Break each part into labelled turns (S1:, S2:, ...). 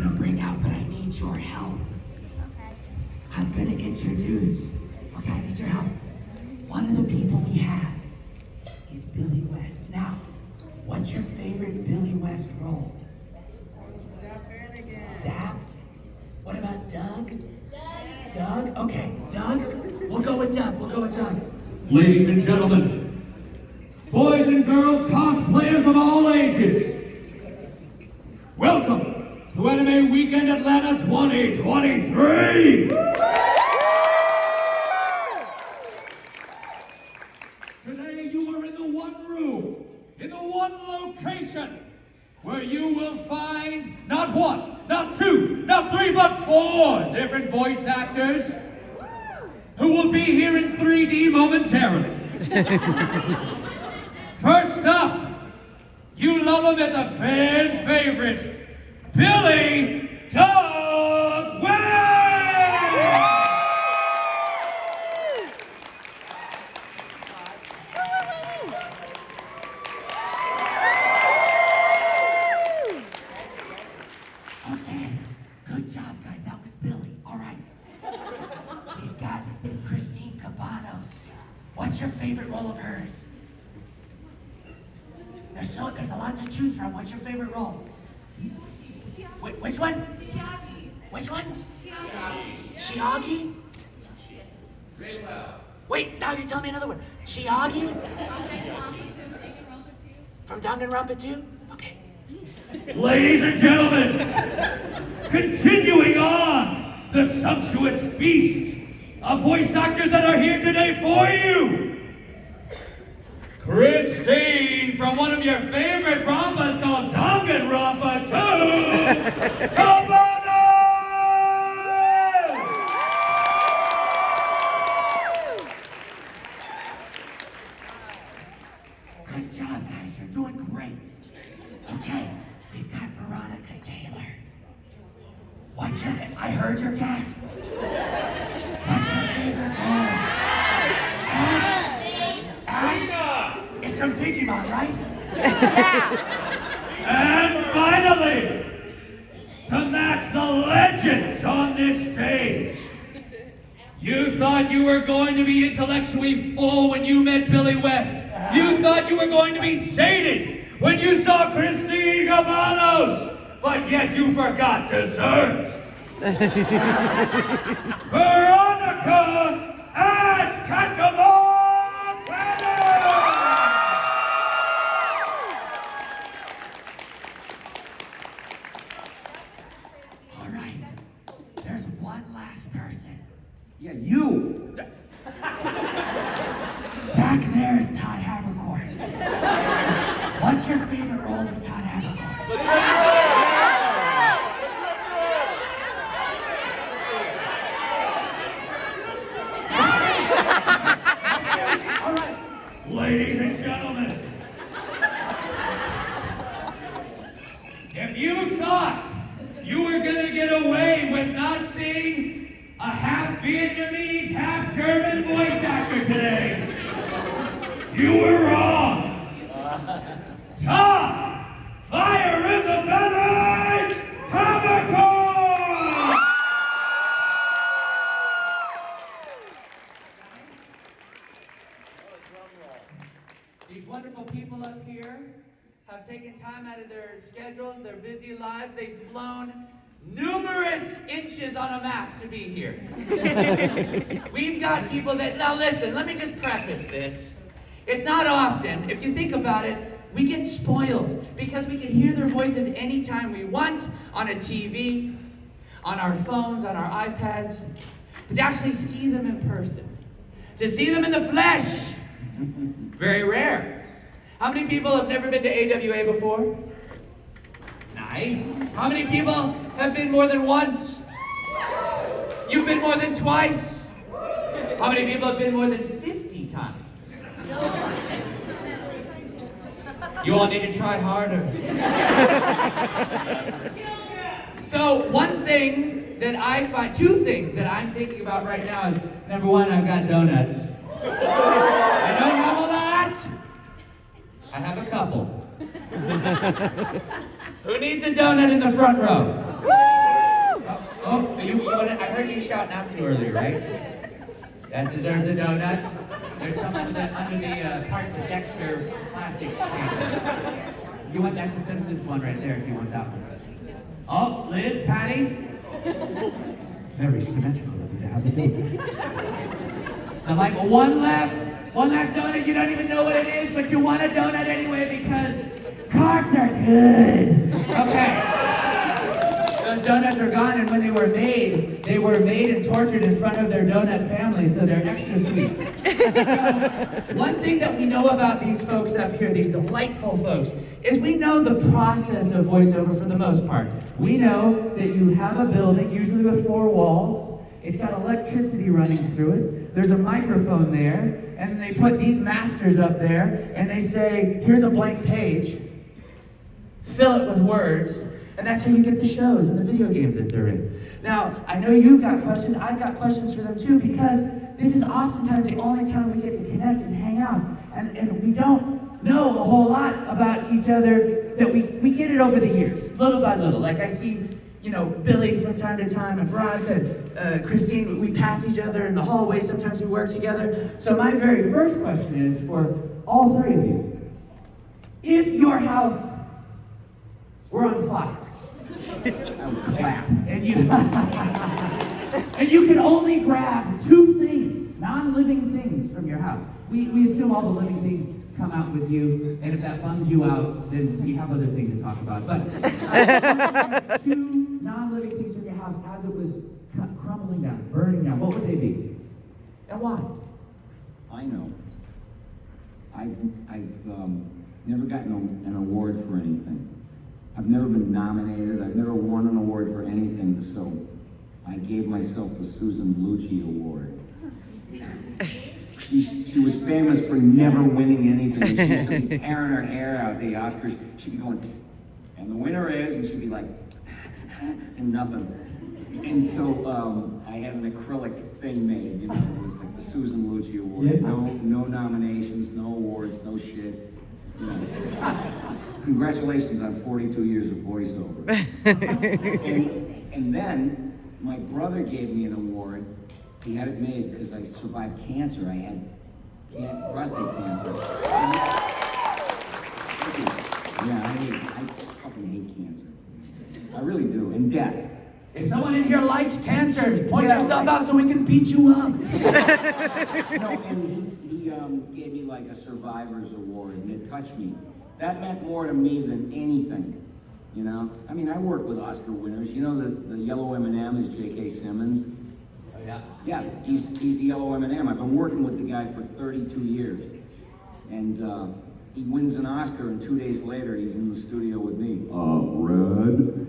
S1: gonna bring out, but I need your help.
S2: Okay.
S1: I'm gonna introduce. Okay, I need your help. One of the people we have is Billy West. Now, what's your favorite Billy West role? Zap? What about Doug? Doug? Okay, Doug? We'll go with Doug.
S3: Ladies and gentlemen, boys and girls, cosplayers of all ages, welcome to Anime Weekend Atlanta 2023! Today you are in the one room, in the one location, where you will find not one, not two, not three, but 4 different voice actors who will be here in 3D momentarily. First up, you love him as a fan favorite, Billy Doug West!
S1: Okay, good job, guys. That was Billy. All right. We've got Christine Cabanos. What's your favorite role of hers? There's a lot to choose from. What's your favorite role? Which one? Which one? Chiagi? Wait, now you're telling me another one. Chiagi? From Danganronpa 2? Okay.
S3: Ladies and gentlemen, continuing on the sumptuous feast of voice actors that are here today for you. Christine from one of your favorite rampas called Danganronpa 2. Come on!
S1: Good job, guys. You're doing great. Okay, we've got Veronica Taylor. I heard your guess. What's your favorite role? Ash? It's from Digimon, right?
S3: And finally, to match the legends on this stage, you thought you were going to be intellectually full when you met Billy West. You thought you were going to be sated when you saw Christine Cabanos, but yet you forgot dessert. Veronica Ash Cachamon Taylor!
S1: All right, there's one last person.
S3: Yeah, you.
S1: Back there is Todd Haberkorn. What's your favorite role of Todd Haberkorn? All right.
S3: Ladies and gentlemen, if you thought you were going to get away with not seeing a half Vietnamese, half German voice actor today, you were wrong. Todd, fire in the belly, Haberkorn!
S4: These wonderful people up here have taken time out of their schedules, their busy lives. They've flown numerous inches on a map to be here. We've got people that, now listen, let me just preface this. It's not often, if you think about it, we get spoiled because we can hear their voices anytime we want on a TV, on our phones, on our iPads, but to actually see them in person, to see them in the flesh, very rare. How many people have never been to AWA before? Nice. How many people have been more than once? You've been more than twice? How many people have been more than 50 times? You all need to try harder. So one thing that I find, 2 things that I'm thinking about right now is, number 1, I've got donuts. I know you have a lot. I have a couple. Who needs a donut in the front row? Oh, I heard you shouting out to earlier, right? That deserves a donut. There's some under the parts of Dexter plastic can. You want that's the Simpsons one right there if you want that one. Oh, Liz, Patty. Very symmetrical of you to have a donut. I'm like, one left donut. You don't even know what it is, but you want a donut anyway because cards are good. Okay. Those donuts are gone, and when they were made and tortured in front of their donut family, so they're extra sweet. So, one thing that we know about these folks up here, these delightful folks, is we know the process of voiceover for the most part. We know that you have a building, usually with 4 walls. It's got electricity running through it. There's a microphone there, and they put these masters up there, and they say, here's a blank page, fill it with words, and that's how you get the shows and the video games that they're in. Now, I know you've got questions, I've got questions for them too, because this is oftentimes the only time we get to connect and hang out, and we don't know a whole lot about each other, that we get it over the years, little by little. Like I see, Billy from time to time, and Veronica, Christine, we pass each other in the hallway, sometimes we work together. So my very first question is for all 3 of you. If your house were on fire, I would clap, and you can only grab 2 things, non-living things from your house. We assume all the living things come out with you, and if that bums you out, then we have other things to talk about. But 2 non-living things from your house as it was crumbling down, burning down, what would they be? And why?
S2: I know. I've never gotten an award for anything. I've never been nominated. I've never won an award for anything, so I gave myself the Susan Lucci Award. She was famous for never winning anything. She used to be tearing her hair out at the Oscars. She'd be going, and the winner is, and she'd be like, and nothing. And so I had an acrylic thing made, it was like the Susan Lucci Award.
S1: Yeah.
S2: No nominations, no awards, no shit. Congratulations on 42 years of voiceover. and then my brother gave me an award. He had it made because I survived cancer. I had prostate cancer. I fucking hate cancer. I really do. And death.
S4: If someone in here likes cancer, point yourself out so we can beat you up.
S2: And he gave me like a survivor's award, and it touched me. That meant more to me than anything, I mean, I work with Oscar winners. The yellow M&M is J.K. Simmons.
S4: Oh, yeah?
S2: Yeah, he's the yellow M&M. I've been working with the guy for 32 years. And he wins an Oscar, and 2 days later, he's in the studio with me. Red,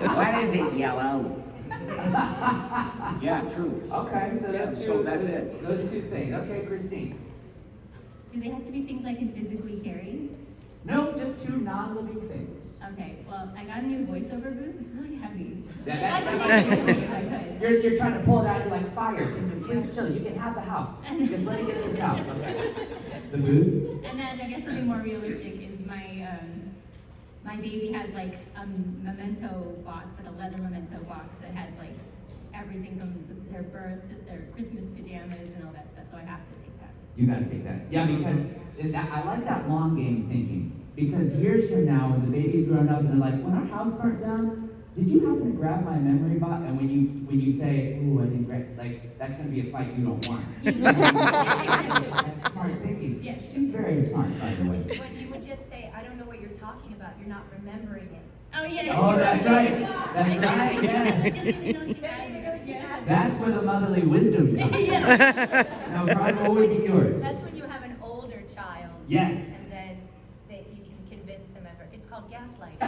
S2: What is it, yellow? Yeah, true.
S4: Okay, so
S2: that's it.
S4: Those 2 things. Okay, Christine.
S5: Do they have to be things I can physically carry?
S4: No, just 2 non-living things.
S5: Okay, well, I got a new voiceover booth. It's really heavy.
S4: That you're trying to pull it out, you're like, fire. Please chill. You can have the house. Just let it get this out. Okay. The booth?
S5: And then I guess something more realistic is my baby has like a memento box, like a leather memento box that has like everything from their birth, their Christmas pajamas and all that stuff, so I have to take that.
S4: You gotta take that. Yeah, because I like that long game thinking. Because years from now, when the baby's grown up and they're like, when our house burnt down, did you happen to grab my memory box? And when you say, ooh, I didn't grab, that's gonna be a fight you don't want. That's smart thinking.
S5: Yes.
S4: She's very smart, by the way.
S6: When you would just say, I don't know what you're talking about, you're not remembering it.
S5: Oh, yeah.
S4: Oh, that's right. That's right, yes. That's where the motherly wisdom comes. Now, Brian, what would be yours?
S6: That's when you have an older child.
S4: Yes.
S6: And then that you can convince them of it. It's called gaslighting.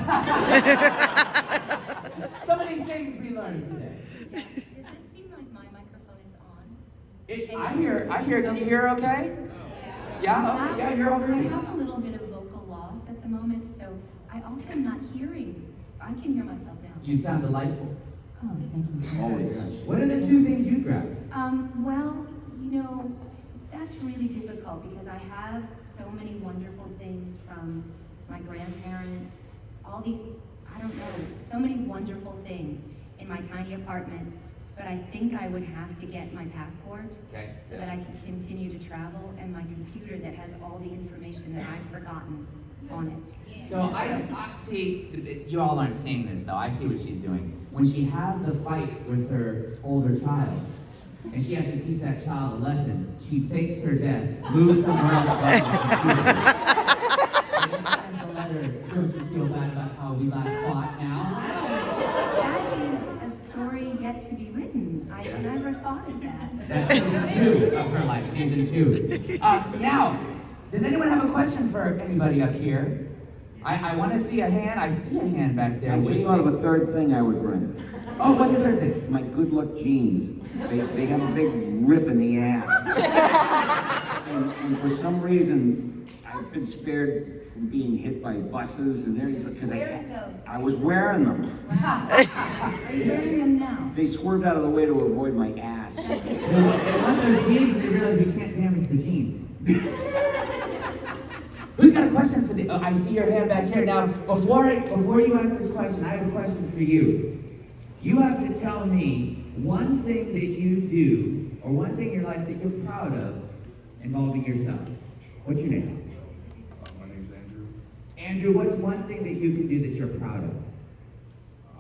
S4: So many things we learned today.
S6: Yeah. Does this seem like my microphone is on?
S4: I hear. Can you hear okay? Yeah? Okay, yeah, you're over
S5: I
S4: here.
S5: have a little bit of vocal loss at the moment, so I also am not hearing. I can hear myself now.
S4: You sound delightful.
S5: Oh, thank you.
S2: Always.
S4: What are the 2 things you grabbed?
S5: Well, that's really difficult because I have so many wonderful things from my grandparents. All these, I I don't know, so many wonderful things in my tiny apartment, but I think I would have to get my passport
S4: Okay.
S5: so that I can continue to travel, and my computer that has all the information that I've forgotten on it.
S4: So I see, you all aren't seeing this though, I see what she's doing. When she has the fight with her older child, and she has to teach that child a lesson, she fakes her death, moves somewhere else above the computer. And sends a letter, don't you feel bad about how we last fought now?
S5: That is a story yet to be written. I never thought of that.
S4: That's season 2 of her life, season 2. Now, does anyone have a question for anybody up here? I want to see a hand. I see a hand back there.
S2: I just thought of a third thing I would bring.
S4: Oh, what's the third thing?
S2: My good luck jeans. They have a big rip in the ass. and for some reason, I've been spared from being hit by buses and everything because I was wearing them.
S5: Wow. Are you wearing them now?
S2: They swerved out of the way to avoid my ass.
S4: They want those jeans and they realize we can't damage the jeans. Who's got a question for the? I see your hand back here. Now, before you ask this question, I have a question for you. You have to tell me one thing that you do, or one thing in your life that you're proud of, involving yourself. What's your name?
S7: My name's Andrew.
S4: Andrew, what's one thing that you can do that you're proud of?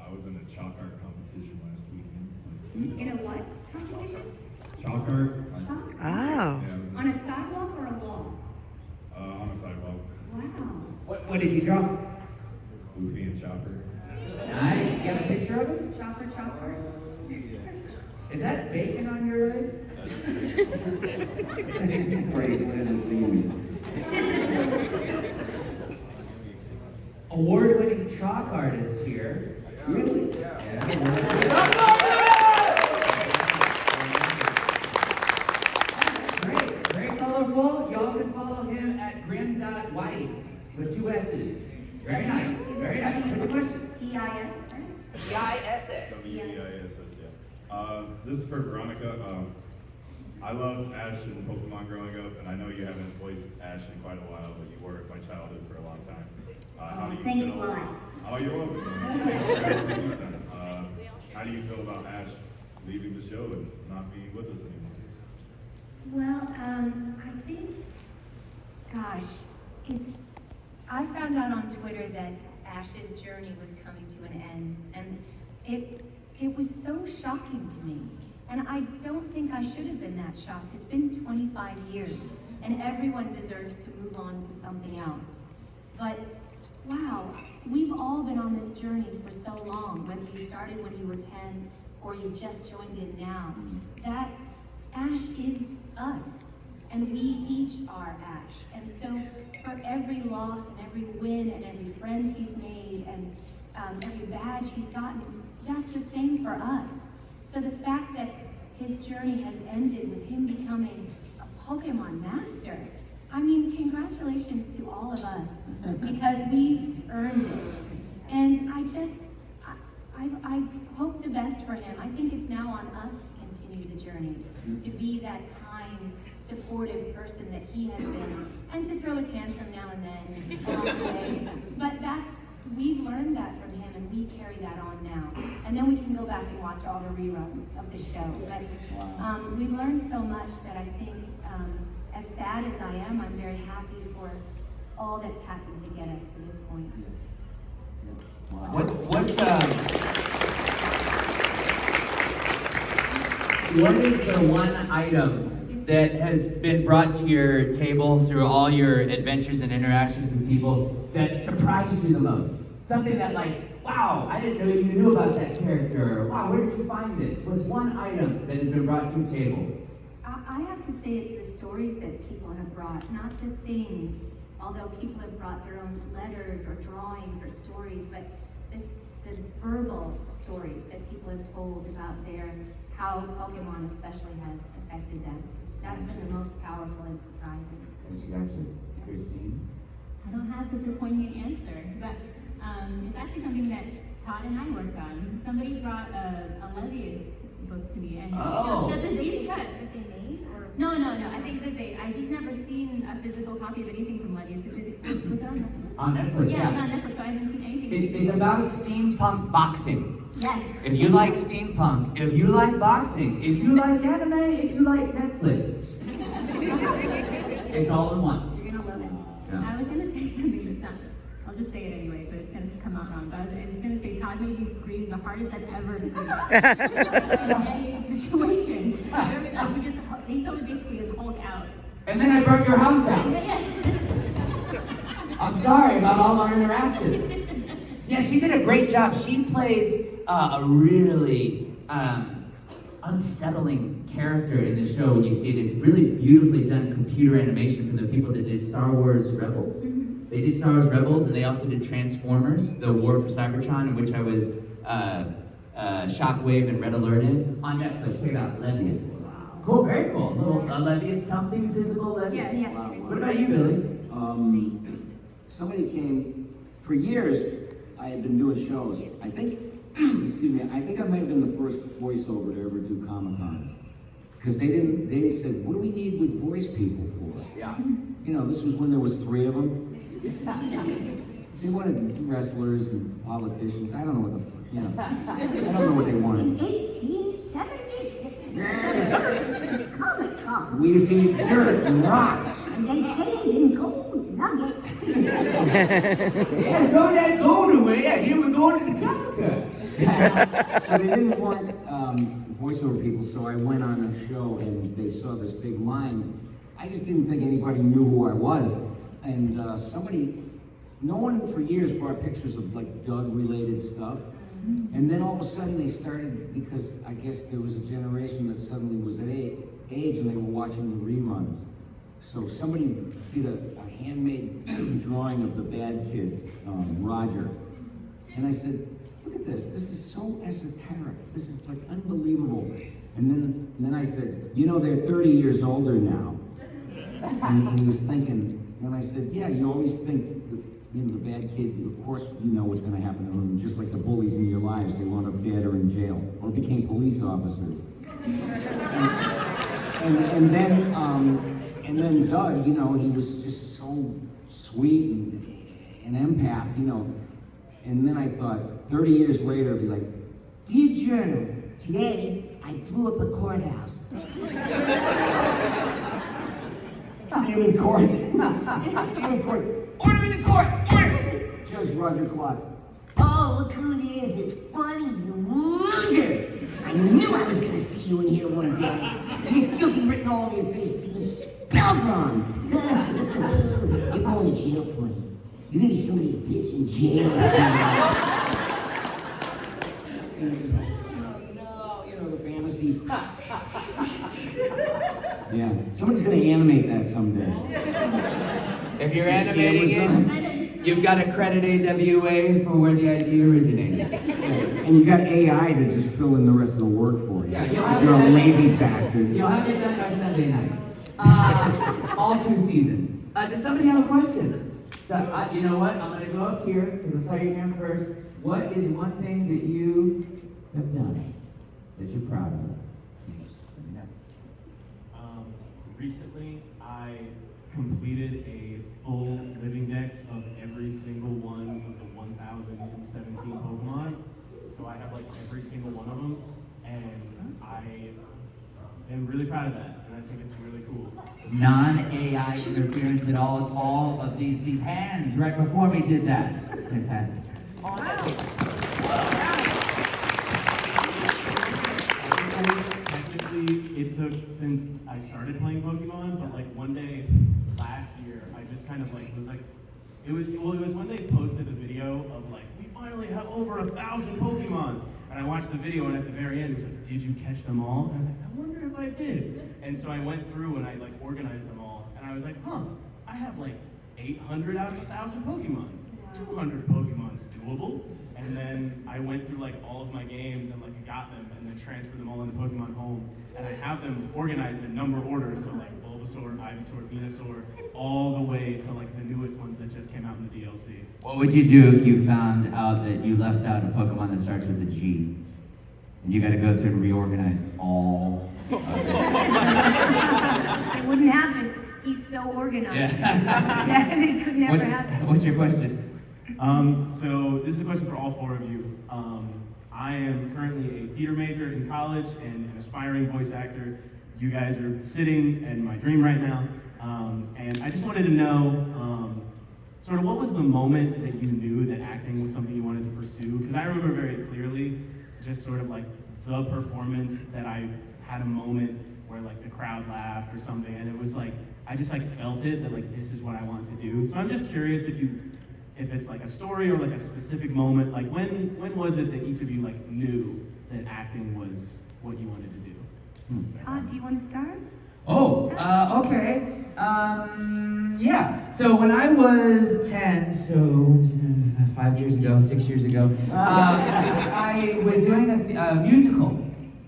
S7: I was in a chalk art competition last weekend.
S5: In a what competition?
S7: Chalk art?
S5: Chalk?
S8: Oh.
S7: Yeah,
S5: On a sidewalk or a wall?
S7: on a sidewalk.
S5: Wow.
S4: What did you draw?
S7: Goofy and Chopper.
S4: Nice. You have a picture of him?
S5: Chopper, chopper.
S4: Is that bacon on your hood?
S2: Great, good to see you.
S4: Award-winning chalk artist here. Really? Great, very colorful. Y'all can follow him at grim.weiss with 2 S's. Very nice, very nice. Good question.
S5: E-I-S?
S4: E-I-S-S.
S7: W-E-I-S-S, yeah. This is for Veronica. I loved Ash and Pokemon growing up, and I know you haven't voiced Ash in quite a while, but you were my childhood for a long time. How do you
S5: Thanks
S7: feel?
S5: a lot.
S7: Oh, you're welcome. How do you feel about Ash leaving the show and not being with us anymore?
S5: Well, I think, I found out on Twitter that Ash's journey was coming to an end, and it was so shocking to me. And I don't think I should have been that shocked. It's been 25 years, and everyone deserves to move on to something else. But wow, we've all been on this journey for so long, whether you started when you were 10 or you just joined in now. That Ash is us, and we each are Ash. And so for every loss and every win and every friend he's made and every badge he's gotten, that's the same for us. So the fact that his journey has ended with him becoming a Pokemon master, I mean, congratulations to all of us, because we've earned it. And I hope the best for him. I think it's now on us to continue the journey, to be that kind, supportive person that he has been, and to throw a tantrum now and then along the way. But we've learned that from him, and we carry that on now. And then we can go back and watch all the reruns of the show. But we've learned so much that I think, as sad as I am, I'm very happy for all that's happened to get us to this point.
S4: What is the one item that has been brought to your table through all your adventures and interactions with people that surprised you the most? Something that wow, I didn't know you knew about that character. Or, wow, where did you find this? What's one item that has been brought to your table?
S5: I have to say it's the stories that people have brought, not the things. Although people have brought their own letters or drawings or stories, but the verbal stories that people have told about how Pokemon especially has affected them. That's been the most powerful and surprising.
S2: Christine?
S5: I don't have such a poignant answer, but it's actually something that Todd and I worked on. Somebody brought a Levius book to me, and
S4: Oh.
S5: that's a deep cut that they made, or No. I think that I just never seen a physical copy of anything from Letty's because was it on Netflix?
S1: On Netflix,
S5: Yeah, it's on Netflix, so I haven't seen anything.
S1: It's about steampunk boxing.
S5: Yes.
S1: If you like steampunk, if you like boxing, if you like anime, if you like Netflix, it's all in one.
S5: You're gonna love it.
S1: Yeah.
S5: I was gonna say something that's not. I'll just say it anyway, but it's gonna come out wrong. But I was gonna say Todd made me scream the hardest I've ever screamed in any situation. I would just he told me basically just Hulk out.
S1: And then I burnt your house down.
S5: Yeah.
S1: I'm sorry about all our interactions. Yeah, she did a great job. She plays a really unsettling character in the show when you see it. It's really beautifully done computer animation from the people that did Star Wars Rebels. They did Star Wars Rebels, and they also did Transformers, The War for Cybertron, in which I was Shockwave and Red Alert in. On Netflix, check it out, Levius. Cool, very cool. Little Levius, something physical Levius.
S5: Yeah.
S1: What about you, Billy?
S2: Somebody came, for years, I had been doing shows. I think, excuse me, I think I might have been the first voiceover to ever do Comic-Con. Because they said, what do we need with voice people for?
S1: Yeah.
S2: You know, this was when there was 3 of them. They wanted wrestlers and politicians. I don't know what the fuck, you know. I don't know what they wanted.
S5: 1876. Comic-Con.
S2: We beat dirt and rocks.
S5: And they paid in gold nuggets.
S1: Yeah, throw that gold away. Yeah, here we're going to the Comic-Con.
S2: So they didn't want voiceover people, so I went on a show and they saw this big line. I just didn't think anybody knew who I was. And no one for years brought pictures of like Doug-related stuff. And then all of a sudden they started, because I guess there was a generation that suddenly was at age and they were watching the reruns. So somebody did a handmade drawing of the bad kid, Roger. And I said, look at this is so esoteric. This is like unbelievable. And then I said, you know, they're 30 years older now. And he was thinking, and I said, yeah, you always think that, you know, the bad kid, of course you know what's gonna happen to him, just like the bullies in your lives, they wound up dead or in jail, or became police officers. And then Doug, you know, he was just so sweet and an empath, you know. And then I thought, 30 years later, I'd be like, dear Journal, today I blew up a courthouse. See him in court. See him in court. Order in the court! Order! Judge Roger Klotz.
S8: Oh, look who it is. It's Funny, you loser. I knew I was going to see you in here one day. You're guilty written all over your face. It's even spelled wrong. You're going to jail, Funny. You're going to be somebody's bitch in jail.
S2: And he was like, oh no, you know, the fantasy. Yeah, someone's going to animate that someday.
S1: If you're animating it, you've got to credit AWA for where the idea originated.
S2: And you got AI to just fill in the rest of the work for you.
S1: Yeah, you'll have
S2: You're a
S1: it-
S2: lazy bastard.
S1: You'll have it done by Sunday night. All 2 seasons. Does somebody have a question? So, you know what? I'm going to go up here, because I saw your hand first. What is one thing that you have done that you're proud of?
S9: Recently, I completed a full living dex of every single one of the 1,017 Pokemon. So I have like every single one of them, and I am really proud of that, and I think it's really cool.
S1: Non-AI interference at all of these hands right before me did that. Fantastic.
S9: Technically, it took since I started playing Pokemon, but like one day last year, I just kind of like was like, it was when they posted a video of like, we finally have over 1,000 Pokemon, and I watched the video, and at the very end, it was like, did you catch them all? And I was like, I wonder if I did. And so I went through and I like organized them all, and I was like, I have like 800 out of 1,000 Pokemon. 200 Pokemon's doable. And then I went through like all of my games and like got them and then transferred them all into Pokemon Home. And I have them organized in number order, so like Bulbasaur, Ivysaur, Venusaur, all the way to like the newest ones that just came out in the DLC.
S1: What would you do if you found out that you left out a Pokemon that starts with a G and you got to go through and reorganize all of it.
S5: It wouldn't happen. He's so organized.
S1: Yeah.
S5: It could never happen.
S1: What's your question?
S9: So this is a question for all four of you. I am currently a theater major in college and an aspiring voice actor. You guys are sitting in my dream right now. And I just wanted to know, sort of what was the moment that you knew that acting was something you wanted to pursue? Because I remember very clearly just sort of like the performance that I had a moment where like the crowd laughed or something, and it was like, I just like felt it, that like this is what I want to do. So I'm just curious if it's like a story or like a specific moment, like when was it that each of you like knew that acting was what you wanted to do?
S5: Todd, do you want to start?
S1: Oh, okay. Yeah. So when I was 10, so 5 years ago, 6 years ago, I was doing a musical.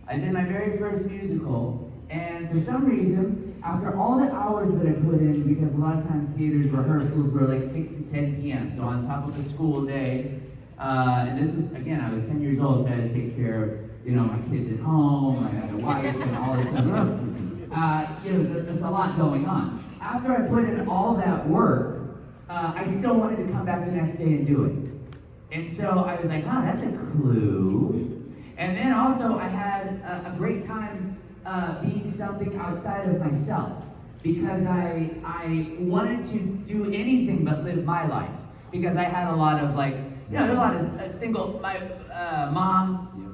S1: I did my very first musical, and for some reason, after all the hours that I put in, because a lot of times theaters rehearsals were like 6 to 10 p.m., so on top of the school day, and this is, again, I was 10 years old, so I had to take care of, my kids at home, I had a wife, and all this stuff. There's a lot going on. After I put in all that work, I still wanted to come back the next day and do it. And so I was like, that's a clue. And then also I had a great time being something outside of myself, because I wanted to do anything but live my life, because I had a lot of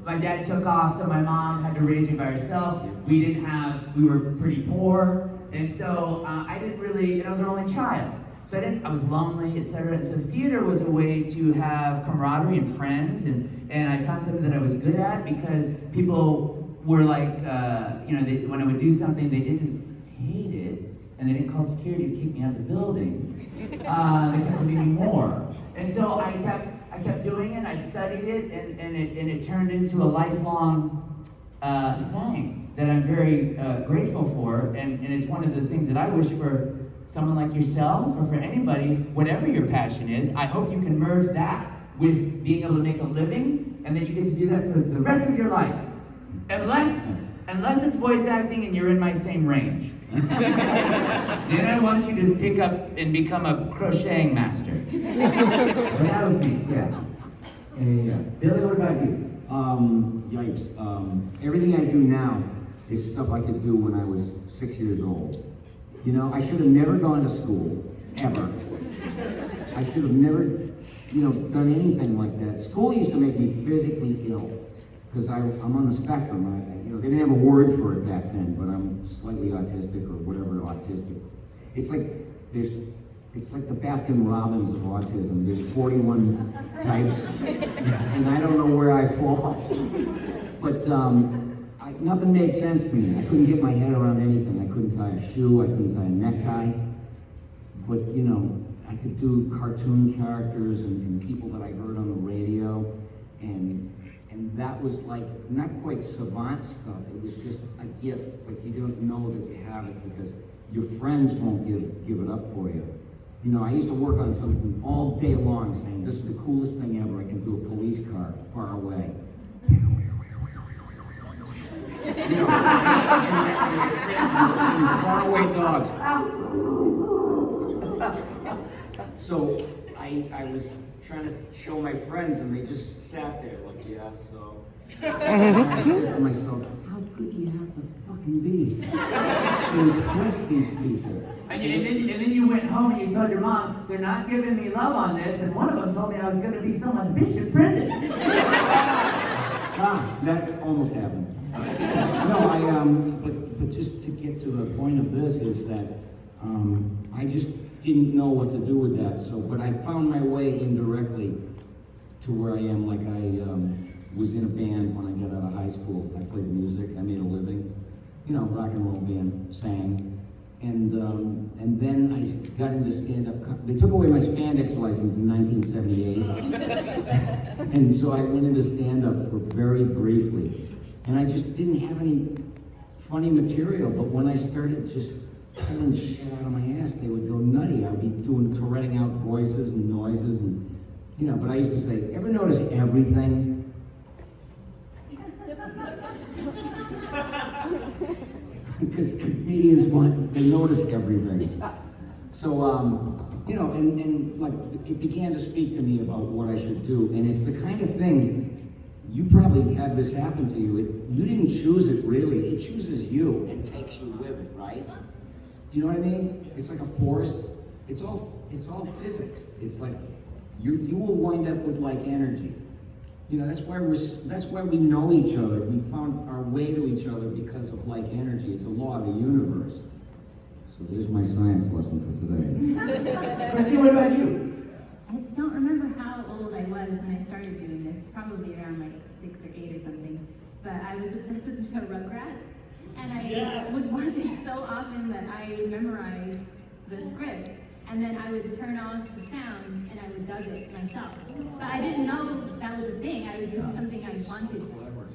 S1: my dad took off, so my mom had to raise me by herself. We were pretty poor, and so I didn't really, and I was an only child. So I was lonely, etc. And so theater was a way to have camaraderie and friends, and I found something that I was good at, because people were like, when I would do something, they didn't hate it, and they didn't call security to kick me out of the building. They kept giving me more. And so I kept doing it, I studied it, and it turned into a lifelong thing that I'm very grateful for, and it's one of the things that I wish for someone like yourself, or for anybody, whatever your passion is. I hope you can merge that with being able to make a living, and that you get to do that for the rest of your life. Unless it's voice acting and you're in my same range. Then I want you to pick up and become a crocheting master. But that was me, yeah. Billy, what about you?
S2: Yipes. Everything I do now is stuff I could do when I was 6 years old. I should have never gone to school, ever. I should have never, done anything like that. School used to make me physically ill, because I'm on the spectrum. They didn't have a word for it back then, but I'm slightly autistic, or whatever autistic. It's like the Baskin Robbins of autism. There's 41 types, and I don't know where I fall. But nothing made sense to me. I couldn't get my head around anything. I couldn't tie a shoe. I couldn't tie a necktie. But I could do cartoon characters and people that I heard on the radio, and that was like not quite savant stuff. It was just a gift. Like, you don't know that you have it because your friends won't give it up for you. I used to work on something all day long, saying this is the coolest thing ever. I can do a police car far away. Far away dogs. So I was trying to show my friends, and they just sat there like, yeah, so. And I said to myself, how good do you have to fucking be to impress these people?
S1: And then you went home and you told your mom, they're not giving me love on this, and one of them told me I was going to be someone's bitch in prison.
S2: That almost happened. No, but just to get to the point of this is that I just didn't know what to do with that. So, but I found my way indirectly to where I am. Like, I was in a band when I got out of high school. I played music. I made a living. Rock and roll band, sang. And then I got into stand-up. They took away my spandex license in 1978. And so I went into stand-up for very briefly. And I just didn't have any funny material. But when I started just pulling shit out of my ass, they would go nutty. I'd be Touretting out voices and noises, and but I used to say, ever notice everything? comedians they notice everything. So, you know, and like, it began to speak to me about what I should do, and it's the kind of thing, you probably had this happen to you, you didn't choose it really, it chooses you and takes you with it, right? You know what I mean? It's like a force, it's all physics. It's like, you will wind up with like energy. You know, that's why we know each other. We found our way to each other because of like energy. It's a law of the universe. So there's my science lesson for today.
S1: Christy, what about you?
S5: I don't remember how old I was when I started doing this, probably around like 6 or 8 or something. But I was obsessed with the show Rugrats, and I would watch it so often that I memorized the scripts, and then I would turn off the sound and I would dub it myself. But I didn't know that was a thing. I was just something I wanted.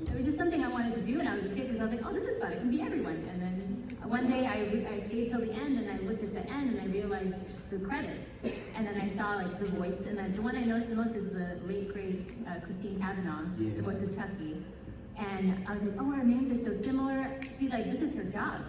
S5: It was just something I wanted to do, and I was a kid because I was like, oh, this is fun. It can be everyone. And then one day I stayed till the end, and I looked at the end, and I realized the credits. And then I saw like the voice, and then the one I noticed the most is the late great Christine Cavanaugh, the voice of Chucky. And I was like, oh, our names are so similar. She's like, this is her job.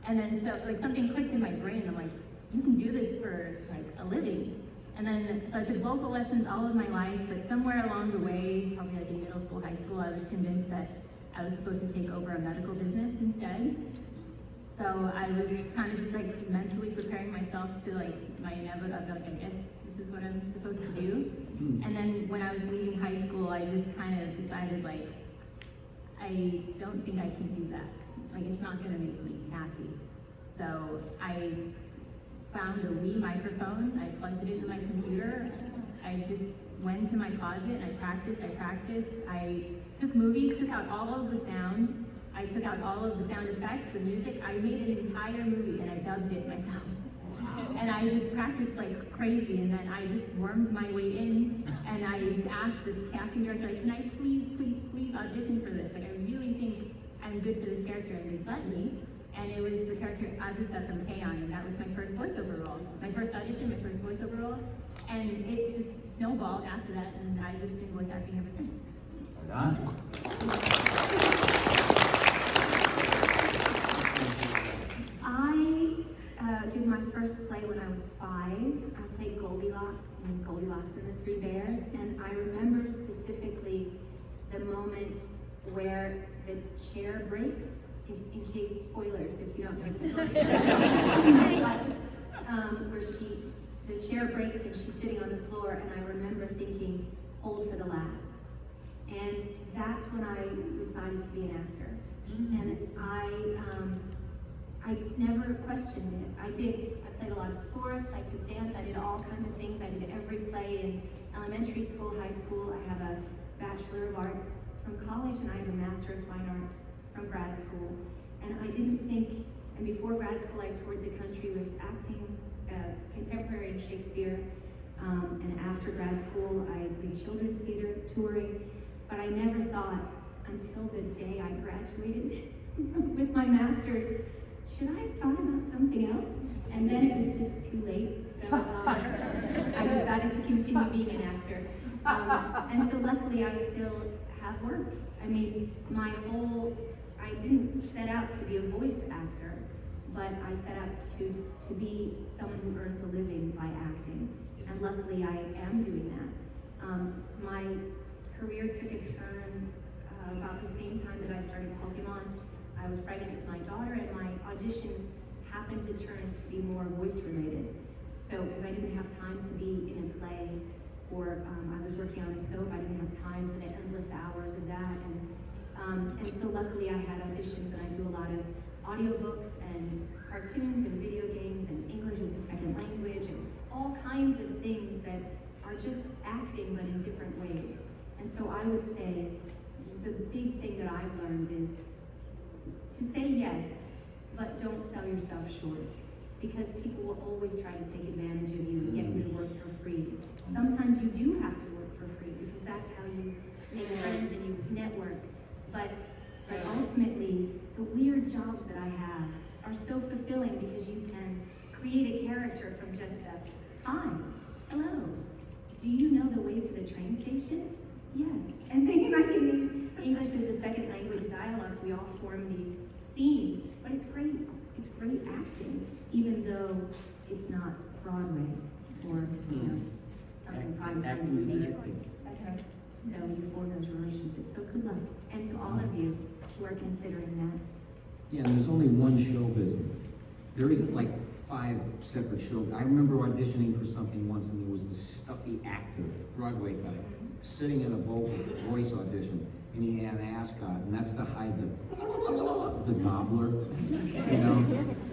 S5: And then so like something clicked in my brain. I'm like, you can do this for like a living. And then so I took vocal lessons all of my life, but somewhere along the way, probably like in middle school, high school, I was convinced that I was supposed to take over a medical business instead. So I was kind of just like mentally preparing myself to like my inevitable, like, I guess this is what I'm supposed to do. And then when I was leaving high school, I just kind of decided like, I don't think I can do that. Like it's not gonna make me happy. So I found a Wii microphone, I plugged it into my computer, I just went to my closet and I practiced. I took movies, took out all of the sound, I took out all of the sound effects, the music, I made an entire movie and I dubbed it myself. And I just practiced like crazy, and then I just wormed my way in, and I asked this casting director, like, can I please audition for this? Like, I really think I'm good for this character, and they let me. And it was the character Azusa from K-On!, and that was my first voiceover role. My first audition, my first voiceover role. And it just snowballed after that, and I've just been voice acting ever since.
S1: Right on.
S6: I did my first play when I was 5. I played Goldilocks in Goldilocks and the Three Bears, and I remember specifically the moment where the chair breaks. In case spoilers, if you don't know the story. Where the chair breaks and she's sitting on the floor, and I remember thinking, hold for the laugh. And that's when I decided to be an actor. And I never questioned it. I played a lot of sports, I took dance, I did all kinds of things. I did every play in elementary school, high school. I have a Bachelor of Arts from college, and I have a Master of Fine Arts from grad school. And I didn't think, and before grad school I toured the country with acting, contemporary and Shakespeare, and after grad school I did children's theater touring, but I never thought until the day I graduated with my master's, should I have thought about something else? And then it was just too late, so I decided to continue being an actor. And so luckily I still have work. I mean, I didn't set out to be a voice actor, but I set out to be someone who earns a living by acting. And luckily I am doing that. My career took a turn about the same time that I started Pokemon. I was pregnant with my daughter, and my auditions happened to turn to be more voice related. So, because I didn't have time to be in a play, or I was working on a soap, I didn't have time for the endless hours of that. And so luckily I had auditions, and I do a lot of audiobooks and cartoons and video games and English as a second language and all kinds of things that are just acting but in different ways. And so I would say the big thing that I've learned is to say yes, but don't sell yourself short, because people will always try to take advantage of you and get you to work for free. Sometimes you do have to work for free because that's how you make friends and you network. But ultimately, the weird jobs that I have are so fulfilling because you can create a character from just a, hi, hello, do you know the way to the train station? Yes. And then like in these English as a second language dialogues, we all form these scenes. But it's great. It's great. and time to
S2: Acting is
S6: make it.
S2: acting.
S6: That's right. So you form those relationships. So good luck. And to all of you who are considering that.
S2: Yeah, and there's only one show business. There isn't like 5 separate shows. I remember auditioning for something once, and there was this stuffy actor, Broadway guy, sitting in a voice audition, and he had an ascot, and that's to hide the gobbler, you know?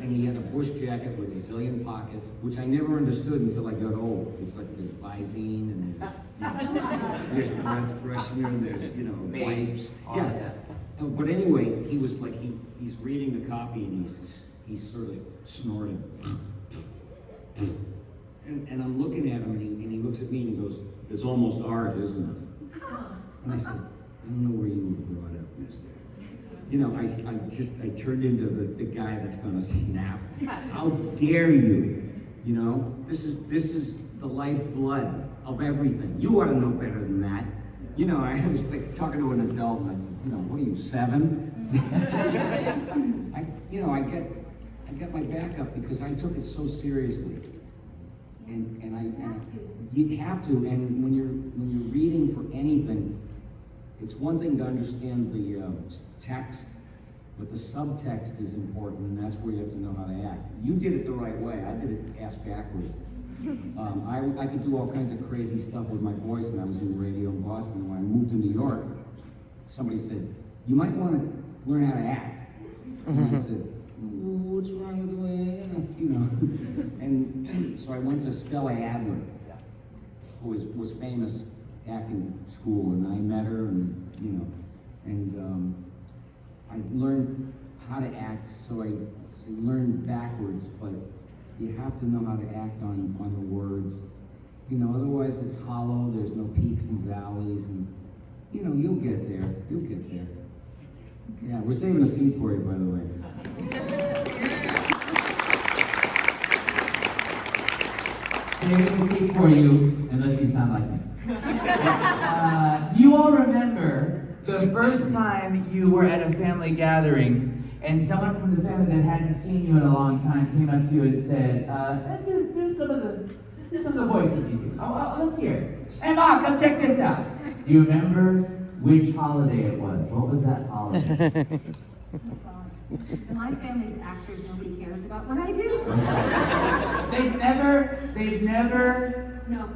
S2: And he had a bush jacket with a zillion pockets, which I never understood until I got old. It's like there's Visine, and there's breath freshener, there's, you know, wipes. Yeah. But anyway, he was like, he's reading the copy, and he's sort of snorting. And I'm looking at him, and he looks at me, and he goes, "It's almost art, isn't it?" And I said, "I don't know where you were brought up, mister." You know, I turned into the guy that's gonna snap. How dare you? You know, this is the lifeblood of everything. You ought to know better than that. You know, I was like talking to an adult, and I said, "You know, what are you, 7?" I got my back up because I took it so seriously. And you have to. And when you're reading for anything, it's one thing to understand the text, but the subtext is important, and that's where you have to know how to act. You did it the right way. I did it ass backwards. I could do all kinds of crazy stuff with my voice, and I was in radio in Boston. And when I moved to New York, somebody said, "You might want to learn how to act." And I said, "What's wrong with the way I act?" You know. And so I went to Stella Adler, who was famous acting school, and I met her, and I learned how to act. So I learned backwards, but you have to know how to act on the words. You know, otherwise it's hollow. There's no peaks and valleys, and you know, you'll get there. You'll get there. Yeah, we're saving a seat for you, by the way.
S1: Saving a seat for you, unless you sound like me. Do you all remember the first time you were at a family gathering and someone from the family that hadn't seen you in a long time came up to you and said, do some of the voices you do. Let's hear it. Hey, Mom, come check this out. Do you remember which holiday it was? What was that holiday?
S6: In my family's actors, nobody cares about what I do.
S1: They've never.
S6: No.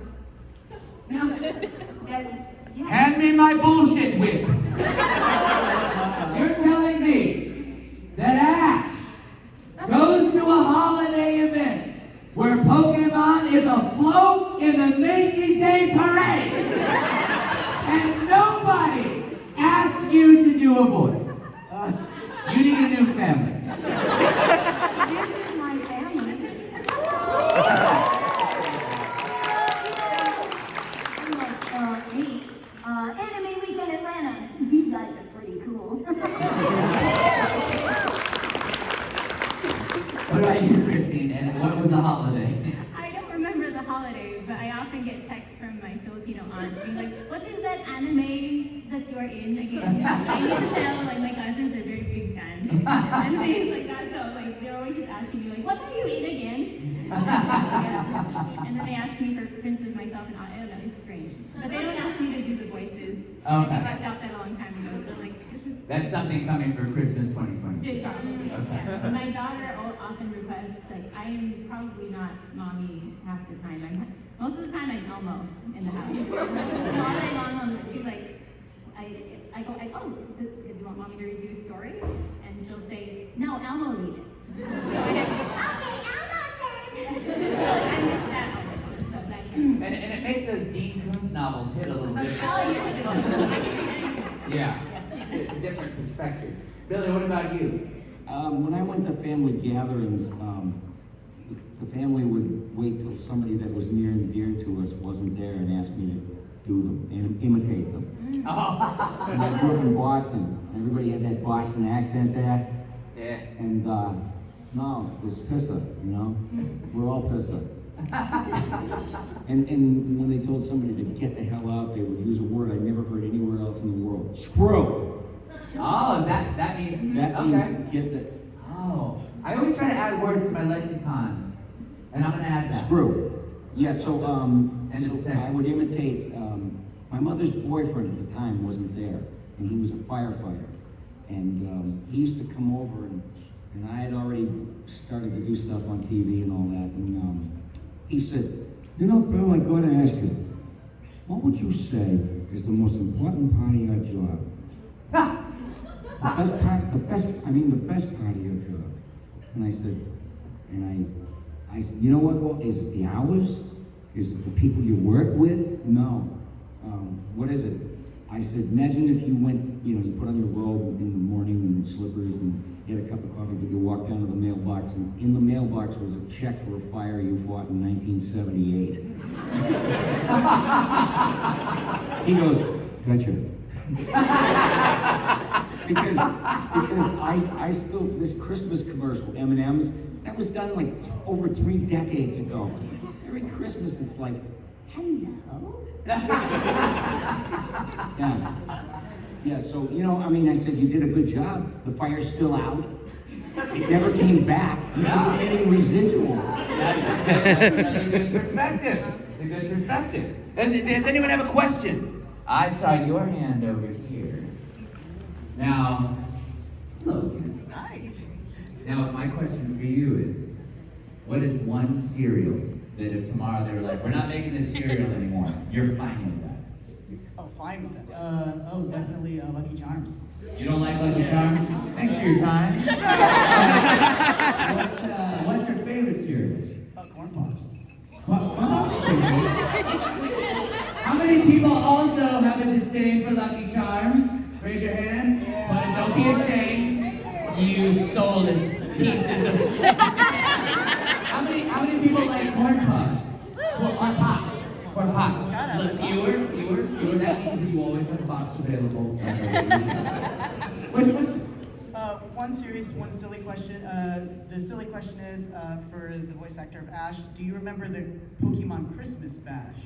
S6: Yeah.
S1: Hand me my bullshit whip. You're telling me that Ash goes to a holiday event where Pokemon is afloat in the Macy's Day Parade, and nobody asks you to do a voice. You need a new family.
S6: This is my family. Hey, Anime Weekend Atlanta. You guys are pretty cool.
S1: What about you, Christine? And what was the holiday?
S5: I don't remember the holidays, but I often get texts from my Filipino aunts being like, "What is that anime that you're in again?" I need to tell, like, my cousins are very big fans. And things like that, so like they're always just asking me like, "What are you in again?" And then they ask me for Princess myself, and I don't know, it's strange. But they don't ask me to do the voices.
S1: Okay.
S5: I stopped that a long time ago, so like, this is
S1: That's something coming for Christmas 2020.
S5: big probably.
S1: Okay.
S5: Yeah. My daughter often requests, like, I am probably not mommy half the time. Most of the time I'm Elmo in the house. All day long, she's like, I go, "Oh, do you want mommy to read you a story?" And she'll say, "No, Elmo read it." So I go, "Okay, Elmo said." I miss that all day long, so that's
S1: And it makes those Dean Koontz novels hit a little bit.
S5: Oh, yes.
S1: Yeah. It's a different perspective. Billy, what about you?
S2: When I went to family gatherings, the family would wait till somebody that was near and dear to us wasn't there and ask me to do them and imitate them.
S1: Oh.
S2: And I grew up in Boston. Everybody had that Boston accent there.
S1: Yeah.
S2: And no, it was pissa, you know? We're all pissa. And when they told somebody to get the hell out, they would use a word I never heard anywhere else in the world. Screw!
S1: Oh, that means
S2: That
S1: okay.
S2: means get the
S1: Oh, I always try to add words to my lexicon, and I'm gonna add that.
S2: screw. Yeah, so
S1: End of
S2: So I
S1: sentence.
S2: would imitate, my mother's boyfriend at the time wasn't there, and he was a firefighter. And he used to come over, and I had already started to do stuff on TV and all that, and he said, you know, Bill, I gotta ask you, what would you say is the most important part of your job? The best part of your job. And I said, I said, you know what, is it the hours? Is it the people you work with? No. What is it? I said, imagine if you went, you put on your robe in the morning and slippers and you had a cup of coffee, but you walked down to the mailbox, and in the mailbox was a check for a fire you fought in 1978. He goes, gotcha. because I still, this Christmas commercial, M&M's, that was done like over 3 decades ago. Every Christmas it's like, hello? Yeah, so, I said, you did a good job. The fire's still out. It never came back. You should be getting residuals.
S1: That's a good perspective. It's a good perspective. Does anyone have a question? I saw your hand over here. Now, Logan. Now, my question for you is, what is one cereal that if tomorrow they were like, we're not making this cereal anymore, you're fine with that?
S10: Oh, fine with that. Definitely Lucky Charms.
S1: You don't like Lucky Charms? Thanks for your time. What's your favorite cereal?
S10: Corn Pops.
S1: How many people also have a disdain for Lucky Charms? Raise your hand. But don't be ashamed. You soulless pieces of... How many people like corn puffs? Or pops? Corn pops. Fewer. That means that you always have a box available. Which?
S10: One serious, one silly question. The silly question is for the voice actor of Ash. Do you remember the Pokemon Christmas bash?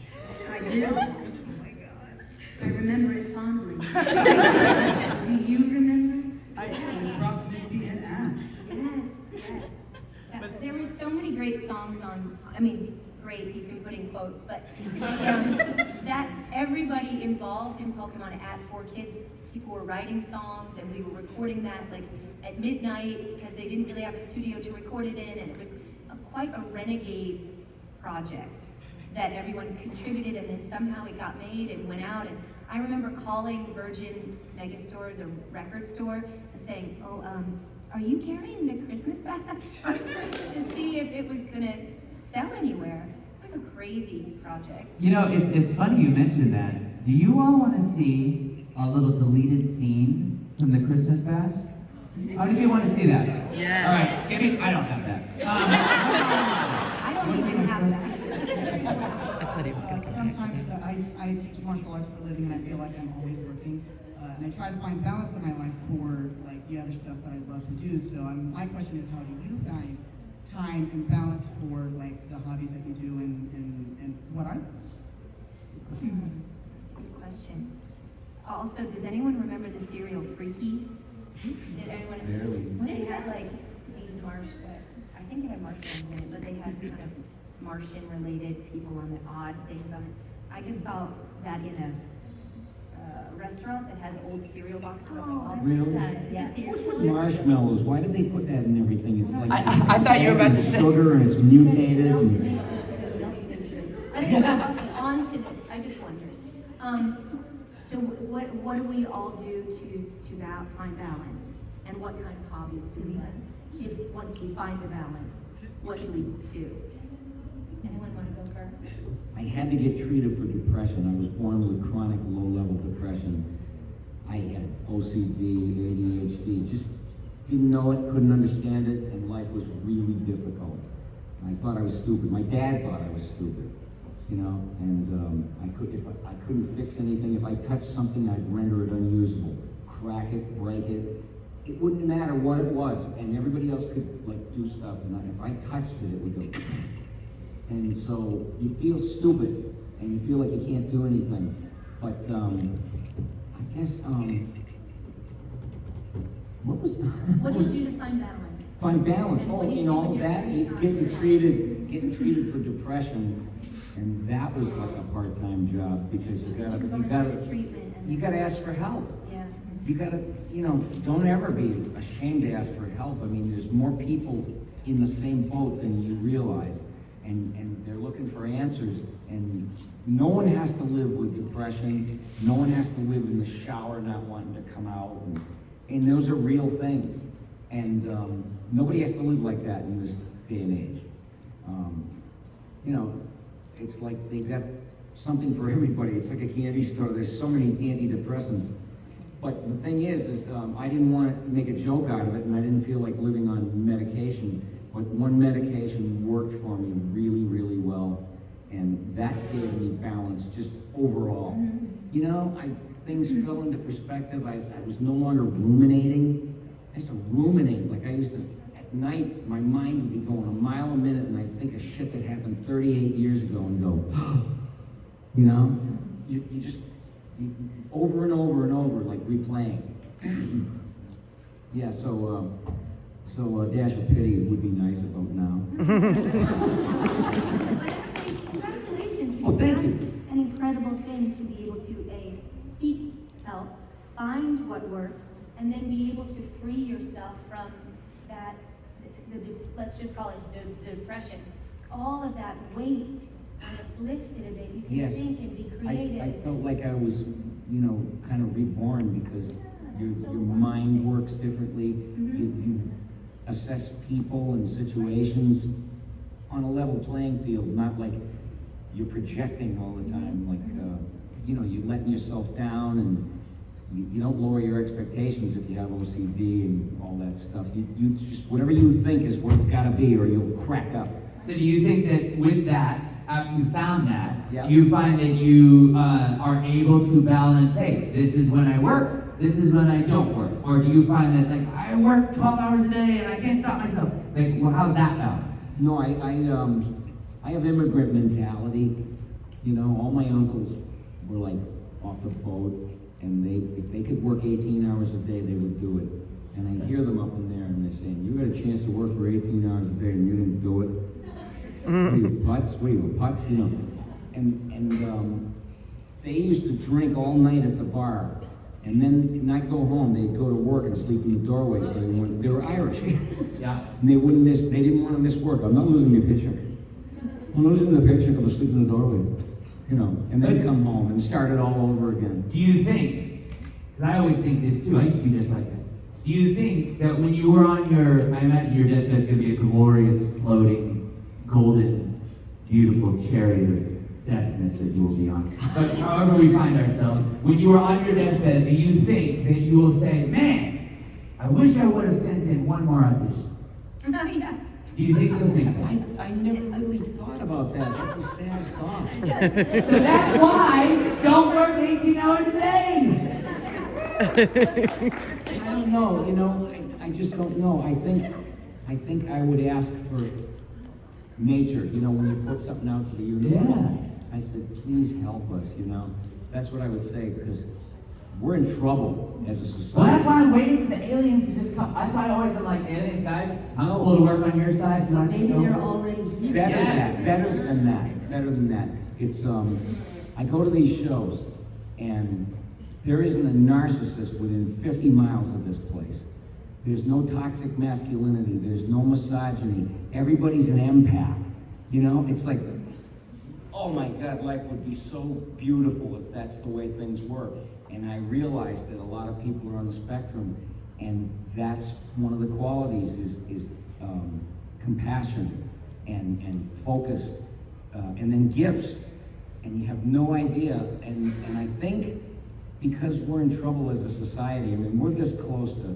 S5: I do. Oh my God. I remember it fondly. Do you remember?
S10: I do. With Rock, Misty, and Ash.
S5: Yes. There were so many great songs on, great, you can put in quotes, but that everybody involved in Pokemon at 4Kids, people were writing songs and we were recording that like at midnight because they didn't really have a studio to record it in, and it was quite a renegade project that everyone contributed, and then somehow it got made and went out. And I remember calling Virgin Megastore, the record store, and saying, are you carrying the Christmas bash to see if it was gonna sell anywhere? It was a crazy project.
S1: It's funny you mentioned that. Do you all want to see a little deleted scene from the Christmas bash? How many of you want to see that?
S10: Yeah.
S1: All right, I don't have that.
S5: I don't even have that.
S10: Sometimes I teach martial arts for a living, and I feel like I'm always working. And I try to find balance in my life for the other stuff that I love to do. So my question is, how do you find time and balance for the hobbies that you do, and what are those?
S5: Good question. Also, does anyone remember the cereal Freakies? Did anyone?
S2: Barely.
S5: When it had these I think it had marshmallows in it, but they had kind of Martian-related people on the odd things on it. I just saw that in a restaurant that has old cereal boxes on the wall.
S2: Really?
S5: Yeah.
S2: What's with marshmallows? Why did they put that in everything? It's like
S1: I thought you were about to say-
S2: sugar and it's mutated. And...
S5: On to this, I just wondered. So what do we all do to find balance? And what kind of hobbies do we have? Once we find the balance, what do we do? Anyone want to go first?
S2: I had to get treated for depression. I was born with chronic low-level depression. I had OCD, ADHD, just didn't know it, couldn't understand it, and life was really difficult. And I thought I was stupid. My dad thought I was stupid, and I couldn't fix anything. If I touched something, I'd render it unusable. Crack it, break it. It wouldn't matter what it was, and everybody else could do stuff, and if I touched it, it would go. And so you feel stupid, and you feel like you can't do anything. But I guess what was
S5: What did you do to find balance?
S2: find balance? Oh, all that getting treated for depression. And that was like a part-time job because you gotta ask for help.
S6: Yeah.
S2: You gotta, don't ever be ashamed to ask for help. I mean, there's more people in the same boat than you realize. And they're looking for answers. And no one has to live with depression. No one has to live in the shower not wanting to come out. And those are real things. And nobody has to live like that in this day and age. It's like they've got something for everybody. It's like a candy store. There's so many antidepressants. But the thing is I didn't want to make a joke out of it, and I didn't feel like living on medication. But one medication worked for me really, really well, and that gave me balance just overall. Things fell into perspective. I was no longer ruminating. I used to ruminate. Like I used to, at night, my mind would be going a mile a minute, and I'd think of shit that happened 38 years ago and go, you just, over and over and over, like replaying. Yeah, so a dash of pity would be nice about now.
S6: Congratulations.
S2: Oh, thank you.
S6: That's an incredible thing to be able to seek help, find what works, and then be able to free yourself from that, let's just call it depression. All of that weight, when it's lifted a bit, you can
S2: Yes.
S6: think and be creative.
S2: I felt like I was, kind of reborn because your mind works differently. You assess people and situations on a level playing field, not like you're projecting all the time. Like, you're letting yourself down, and you don't lower your expectations if you have OCD and all that stuff. You just, whatever you think is what it's got to be, or you'll crack up.
S1: So do you think that with that, after you found that,
S2: Yeah.
S1: do you find that you are able to balance, hey, this is when I work, this is when I don't work? Or do you find that, like, I work 12 hours a day and I can't stop myself? Like, well, how's that balance?
S2: No, I have immigrant mentality. All my uncles were like off the boat, and if they could work 18 hours a day, they would do it. And I hear them up in there, and they're saying, "You got a chance to work for 18 hours a day, and you didn't do it. What are you, putz? What are you, putz?" And they used to drink all night at the bar, and then not go home. They'd go to work and sleep in the doorway. So they were Irish.
S1: Yeah.
S2: And they didn't want to miss work. I'm not losing my paycheck. I'm losing the paycheck. I'm asleep in the doorway. And then come home and start it all over again.
S1: Do you think, because I always think this too, I used to be just like that. Do you think that when you were on I imagine your deathbed's going to be a glorious, floating, golden, beautiful chariot of deathness that you will be on. But however we find ourselves, when you are on your deathbed, do you think that you will say, man, I wish I would have sent in one more audition?
S6: Yes.
S1: Do you think you'll think that?
S2: I never really thought about that. That's a sad thought.
S1: So that's why don't work 18 hours a day.
S2: I don't know, I just don't know. I think I would ask for nature, when you put something out to the universe.
S1: Yeah.
S2: I said, please help us, That's what I would say, because we're in trouble as a society.
S1: Well, that's why I'm waiting for the aliens to just come. That's why I always am like, aliens, guys, I'm cool to work on your side. If you want to
S6: Maybe
S1: take
S6: they're
S1: over.
S6: already here.
S2: Better than that. It's, I go to these shows, and there isn't a narcissist within 50 miles of this place. There's no toxic masculinity. There's no misogyny. Everybody's an empath. It's like, oh my God, life would be so beautiful if that's the way things work. And I realized that a lot of people are on the spectrum, and that's one of the qualities is compassion and focused, and then gifts. And you have no idea. And I think because we're in trouble as a society, we're this close to,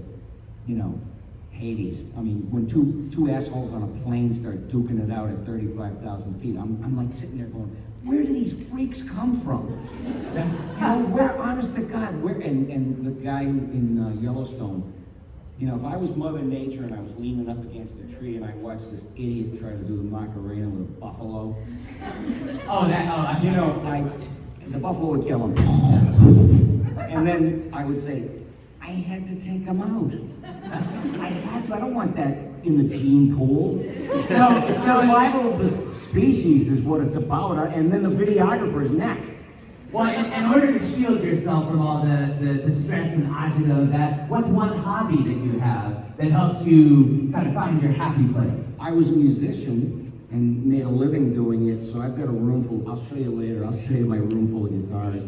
S2: Hades. When two assholes on a plane start duking it out at 35,000 feet, I'm like sitting there going, where do these freaks come from? Where, honest to God, and the guy in Yellowstone, if I was Mother Nature and I was leaning up against a tree and I watched this idiot try to do the Macarena with a buffalo, the buffalo would kill him. And then I would say, I had to take him out. I don't want that in the gene pool.
S1: So
S2: Survival of the species is what it's about, and then the videographer's next.
S1: Well, in order to shield yourself from all the stress and agita of that, what's one hobby that you have that helps you kind of find your happy place?
S2: I was a musician and made a living doing it, so I've got a room full. I'll show you later. I'll show you my room full of guitars.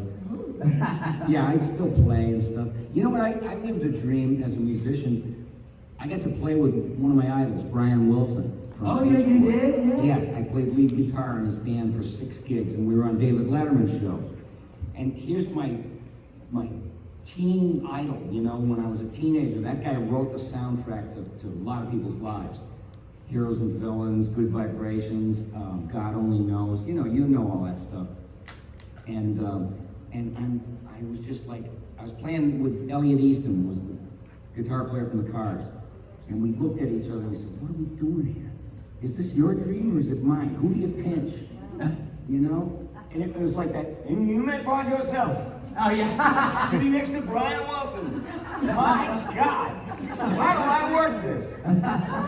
S2: Yeah, I still play and stuff. You know what? I lived a dream as a musician. I got to play with one of my idols, Brian Wilson.
S1: Oh, yeah, you did? Yeah.
S2: Yes, I played lead guitar in his band for 6 gigs, and we were on David Letterman's show. And here's my teen idol, you know, when I was a teenager. That guy wrote the soundtrack to a lot of people's lives. Heroes and Villains, Good Vibrations, God Only Knows. You know all that stuff. And I was just like, I was playing with Elliot Easton, was the guitar player from the Cars. And we looked at each other and we said, what are we doing here? Is this your dream or is it mine? Who do you pinch? You know? And it was like that, and you may find yourself.
S1: Oh, yeah.
S2: Sitting next to Brian Wilson. My God. How do I work this?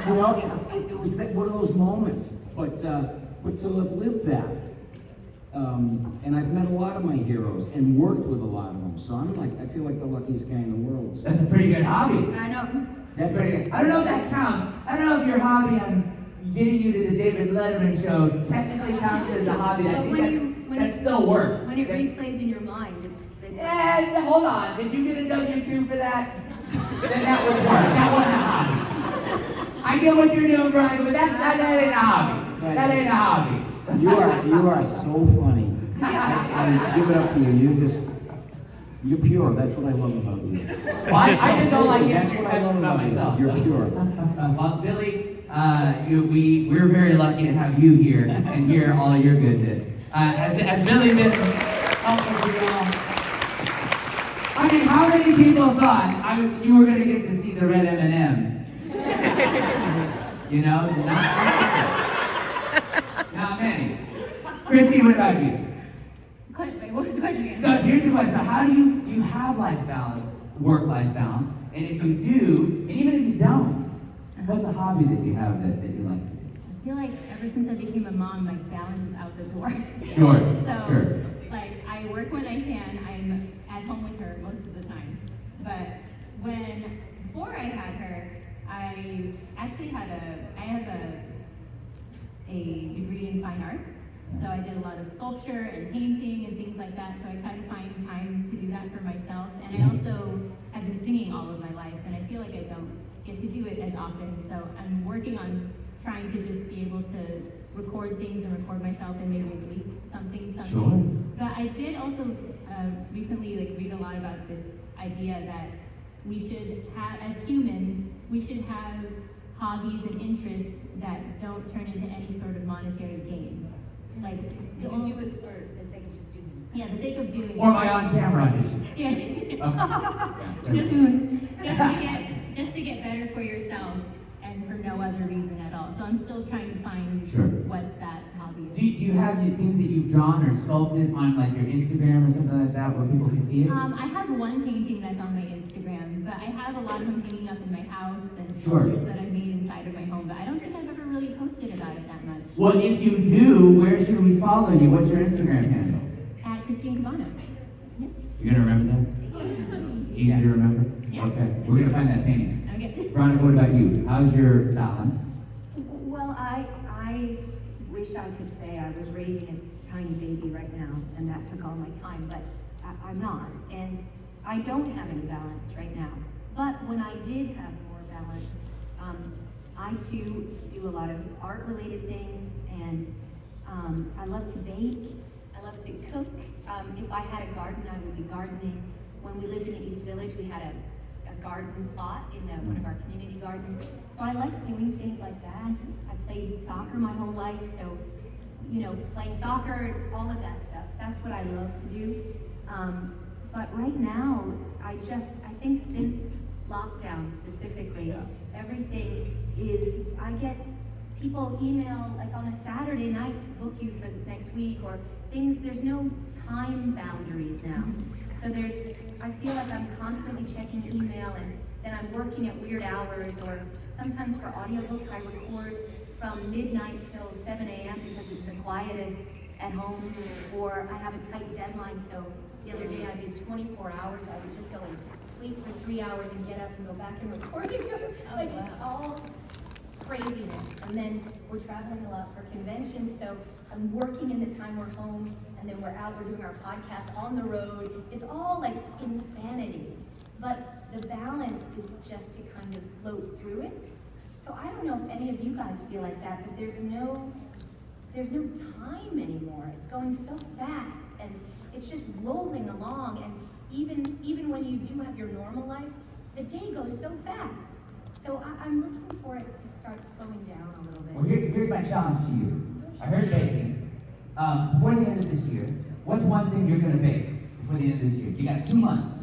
S2: You know, it was one of those moments. But to have lived that, and I've met a lot of my heroes and worked with a lot of them. So I feel like the luckiest guy in the world. So.
S1: That's a pretty good hobby.
S5: I know.
S1: That's pretty good. I don't know if that counts. I don't know if your hobby on getting you to the David Letterman show technically counts as a hobby. I think that's still work.
S5: When it replays in your mind, it's
S1: Yeah, hold on. Did you get a W-2 for that? Then that was work. That wasn't a hobby. I get what you're doing, Brian, but that ain't a hobby. That ain't a hobby.
S2: You are so funny. I give it up to you. You're pure. That's what I love about you.
S1: Well, I just don't like
S2: That's
S1: getting
S2: what I love
S1: about
S2: about
S1: myself.
S2: you. You're pure.
S1: Well, Billy, we're very lucky to have you here and hear all your goodness. As Billy been helping you all. I mean, how many people thought you were going to get to see the red M&M? You know, not many. Christy, what about you?
S5: Wait, what was the question again?
S1: So here's the question. So how do you have life balance, work-life balance? And if you do, and even if you don't, what's a hobby that you have that you like to do?
S5: I feel like ever since I became a mom, like balance is out the door.
S1: Sure,
S5: So,
S1: sure.
S5: like, I work when I can. I'm at home with her most of the time. But before I had her, I actually I have a degree in fine arts. So I did a lot of sculpture and painting and things like that. So I try to find time to do that for myself. And I also have been singing all of my life, and I feel like I don't get to do it as often. So I'm working on trying to just be able to record things and record myself and maybe release something someday.
S1: Sure.
S5: But I did also recently read a lot about this idea that we should have, as humans, we should have hobbies and interests that don't turn into any sort of monetary gain. Like,
S6: You can do it for the sake of just doing it.
S5: yeah, the sake of doing
S1: Or
S5: it.
S1: my on-camera audition.
S5: Yeah. Too soon. Just to get better for yourself and for no other reason at all. So I'm still trying to find
S1: Sure.
S5: what's that hobby
S1: Do you have things that you've drawn or sculpted on like your Instagram or something like that where people can see it?
S5: I have one painting that's on my Instagram, but I have a lot of them hanging up in my house and
S1: Sure.
S5: sculptures that I made inside of my home, but I don't think I've ever really posted about it that much.
S1: Well, if you do, where should we follow you? What's your Instagram handle?
S5: At Christine Cabanos. Yep.
S1: You gonna remember that? Easy to remember?
S5: Yes.
S1: Okay, we're gonna find that painting.
S5: Okay.
S1: Veronica, what about you? How's your balance?
S6: Well, I wish I could say I was raising a tiny baby right now, and that took all my time, but I'm not. And I don't have any balance right now. But when I did have more balance, I too do a lot of art-related things, and I love to bake. I love to cook. If I had a garden, I would be gardening. When we lived in the East Village, we had a garden plot in one of our community gardens. So I like doing things like that. I played soccer my whole life, so, playing soccer, all of that stuff. That's what I love to do. But right now, I think since lockdown specifically, everything I get people email like on a Saturday night to book you for the next week or things, there's no time boundaries now. So I feel like I'm constantly checking email and then I'm working at weird hours, or sometimes for audiobooks I record from midnight till 7 a.m. because it's the quietest at home, or I have a tight deadline. So the other day I did 24 hours. I would just go and sleep for 3 hours and get up and go back and record again. Like it's all craziness. And then we're traveling a lot for conventions, so I'm working in the time we're home, and then we're out, we're doing our podcast on the road. It's all like insanity. But the balance is just to kind of float through it. So I don't know if any of you guys feel like that, but there's no time anymore. It's going so fast, and it's just rolling along. And even when you do have your normal life, the day goes so fast. So I'm looking for it to start slowing down a little bit.
S1: Well, here's my challenge to you. I heard baking. Before the end of this year, what's one thing you're going to bake before the end of this year? You got 2 months.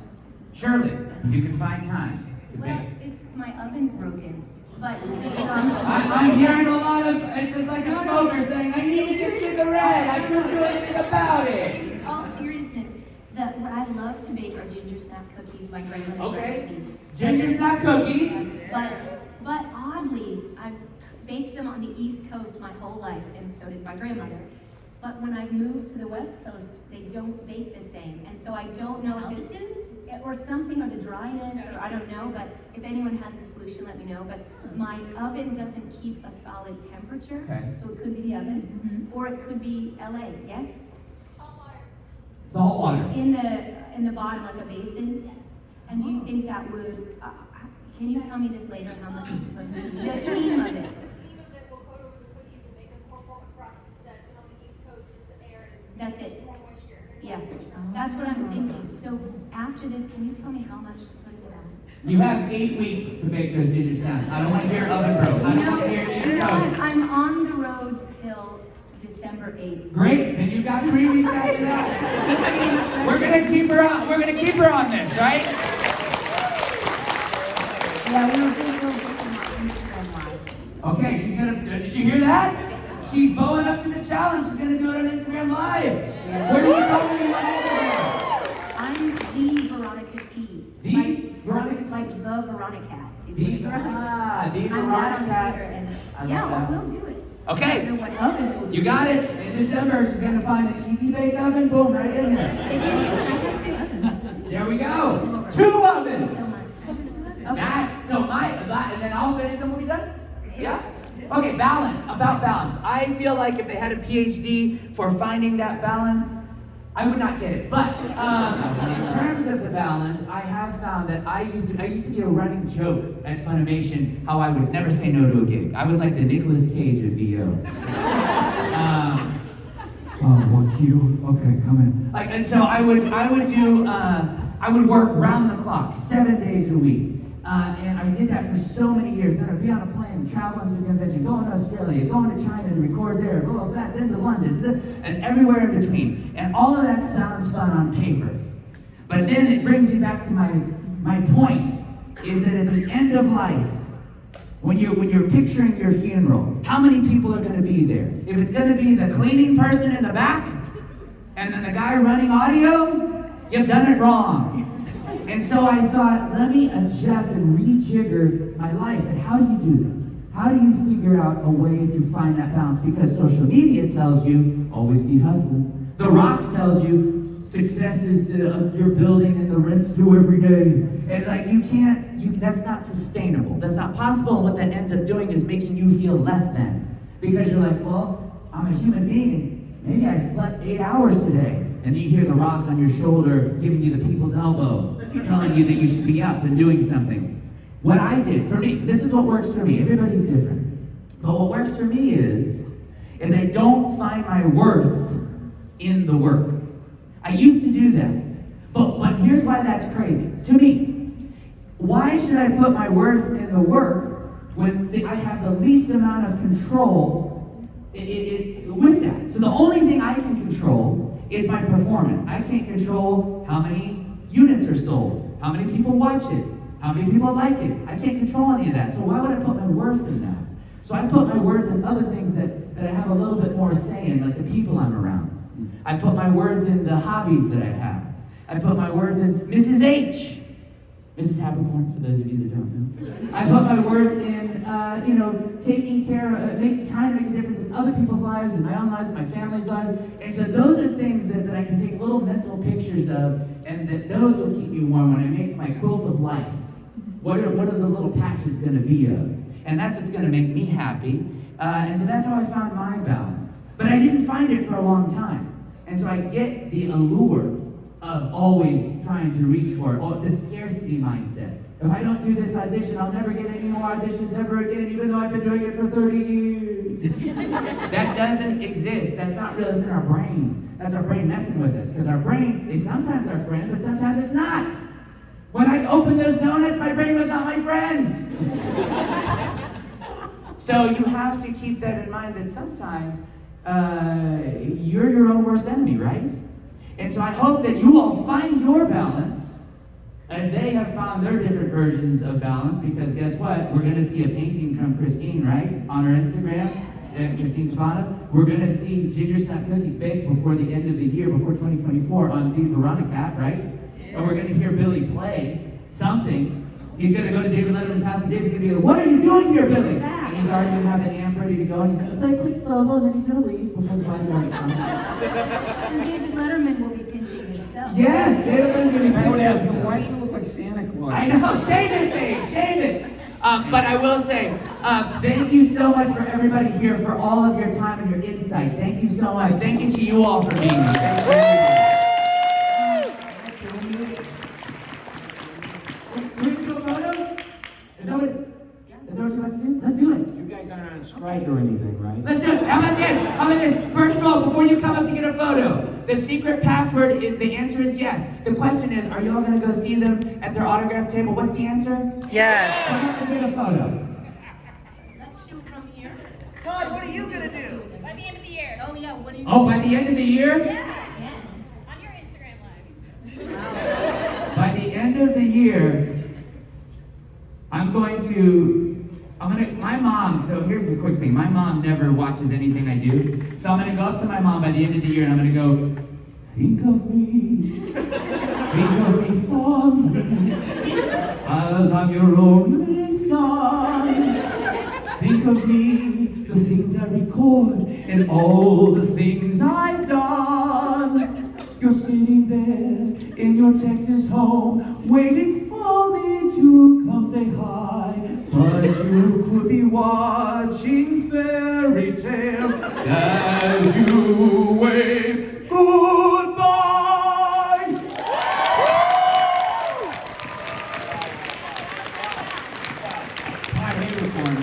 S1: Surely, you can find time to
S6: Well,
S1: bake.
S6: it's my oven's broken, but
S1: I'm hearing a lot of, it's like a smoker saying, I need a cigarette, I couldn't do anything about it.
S6: In all seriousness, what I love to make are ginger snap cookies, my grandmother's
S1: Okay,
S6: recipe.
S1: ginger snap cookies.
S6: But oddly, I've baked them on the East Coast my whole life, and so did my grandmother. But when I moved to the West Coast, they don't bake the same, and so I don't know if it's or something, or the dryness, or I don't know. But if anyone has a solution, let me know. But my oven doesn't keep a solid temperature,
S1: Okay.
S6: so it could be the oven, or it could be LA. Yes.
S1: Salt water.
S6: In the bottom, like a basin. Yes. And do you think that would? Can you tell me this later? How much to put? The steam of it.
S11: The steam of it will coat over the cookies and make them more form a crust instead. And on the East Coast, the air is
S6: That's it.
S11: more moisture. There's
S6: Yeah,
S11: less moisture.
S6: that's what I'm thinking. So after this, can you tell me how much to put in the oven?
S1: You have 8 weeks to bake those ginger snaps. I don't want to hear oven broke. I don't want to hear East Coast.
S6: I'm on the road till December 8th.
S1: Great, then you've got 3 weeks after that. We're gonna keep her on. We're gonna keep her on this, right?
S6: Yeah, we'll do my Instagram live.
S1: Okay, she's gonna. Did you hear that? She's bowing up to the challenge. She's gonna do it on Instagram Live. Where do you follow me on Instagram?
S6: I'm the Veronica T.
S1: The Veronica T.
S6: Like the Veronica. Is
S1: The
S6: what it goes by.
S1: the
S6: I'm that on
S1: Veronica.
S6: Twitter, and
S1: I love
S6: yeah,
S1: that.
S6: we'll do it.
S1: Okay.
S6: I don't know what oven we'll do.
S1: You got it. In December, she's gonna find an easy bake oven. Boom, right in there. There we go. 2 ovens.
S6: So much. Okay.
S1: That's so and then I'll finish and we'll be done. Yeah. Okay, balance. About balance. I feel like if they had a PhD for finding that balance, I would not get it. But in terms of the balance, I have found that I used to be a running joke at Funimation how I would never say no to a gig. I was like the Nicolas Cage of VO. One cue. Okay, come in. And so I would work round the clock, 7 days a week. And I did that for so many years. Then I'd be on a plane, traveling to a convention, going to Australia, going to China to record there, blah, blah, blah, then to London, and everywhere in between. And all of that sounds fun on paper. But then it brings me back to my point, is that at the end of life, when you're picturing your funeral, how many people are going to be there? If it's going to be the cleaning person in the back, and then the guy running audio, you've done it wrong. And so I thought, let me adjust and rejigger my life. And how do you do that? How do you figure out a way to find that balance? Because social media tells you, always be hustling. The Rock tells you, success is your building and the rent's due every day. And that's not sustainable. That's not possible. And what that ends up doing is making you feel less than. Because you're like, well, I'm a human being. Maybe I slept 8 hours today. And you hear the Rock on your shoulder giving you the people's elbow, telling you that you should be up and doing something. What I did, for me, this is what works for me. Everybody's different. But what works for me is I don't find my worth in the work. I used to do that. But here's why that's crazy. To me, why should I put my worth in the work when I have the least amount of control with that? So the only thing I can control is my performance. I can't control how many units are sold, how many people watch it, how many people like it. I can't control any of that. So why would I put my worth in that? So I put my worth in other things that I have a little bit more say in, like the people I'm around. I put my worth in the hobbies that I have. I put my worth in Mrs. H. Mrs. Haberkorn, for those of you that don't know. I put my worth in, taking care of, trying to make a difference in other people's lives, in my own lives, my family's lives. And so those are things that I can take little mental pictures of, and that those will keep me warm when I make my quilt of life. What are the little patches going to be of? And that's what's going to make me happy. And so that's how I found my balance. But I didn't find it for a long time. And so I get the allure of always trying to reach for it, or the scarcity mindset. If I don't do this audition, I'll never get any more auditions ever again, even though I've been doing it for 30 years. That doesn't exist. That's not real. It's in our brain. That's our brain messing with us. Because our brain is sometimes our friend, but sometimes it's not. When I opened those donuts, my brain was not my friend. So you have to keep that in mind, that sometimes you're your own worst enemy, right? And so I hope that you all find your balance as they have found their different versions of balance, because guess what? We're going to see a painting from Christine, right? On her Instagram, Christine Cabanas. We're going to see ginger snap cookies baked before the end of the year, before 2024 on the Veronica, right? And we're going to hear Billy play something. He's going to go to David Letterman's house, and David's going to be like, "What are you doing here, Billy?" And he's already going to have the amp ready to go, and he's going to play a quick solo, and then he's going to leave before the bodyguards come.
S5: And David Letterman will be pinching himself.
S1: Yes, David Letterman's going to be
S2: I would ask him,
S1: pinching
S2: why do you look like Santa Claus?
S1: I know, shame it, babe, shame it. But I will say, thank you so much for everybody here, for all of your time and your insight. Thank you so much. Thank you to you all for being here. Thank you. Can we do a photo? Is that what you're about to do? Let's do it.
S2: You guys aren't on strike or anything, right?
S1: Let's do it. How about this? First of all, before you come up to get a photo, the secret password is, the answer is yes. The question is, are you all going to go see them at their autograph table? What's the answer?
S12: Yes.
S1: Come up to get a photo.
S5: Let's shoot from here.
S12: Todd, what are you gonna do?
S11: By the end of the year.
S5: Oh yeah, what do you?
S1: Oh, by the end of the year?
S5: Yeah.
S11: On your Instagram lives.
S1: By the end of the year, my mom, so here's the quick thing. My mom never watches anything I do. So I'm going to go up to my mom by the end of the year and I'm going to go, think of me fondly, as I'm your only son. Think of me, the things I record, and all the things I've done. You're sitting there in your Texas home, waiting for me to come say hi. But you could be watching fairy tale as you wave goodbye.
S2: Todd Haberkorn,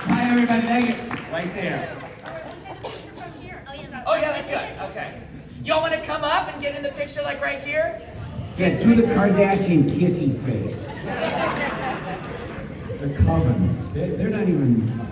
S1: Hi, everybody. Thank you.
S2: right there.
S4: Oh yeah, that's good. Okay. Y'all want to come up and get in the picture like right here?
S2: Yeah, do the Kardashian kissy face. The coven. They're not even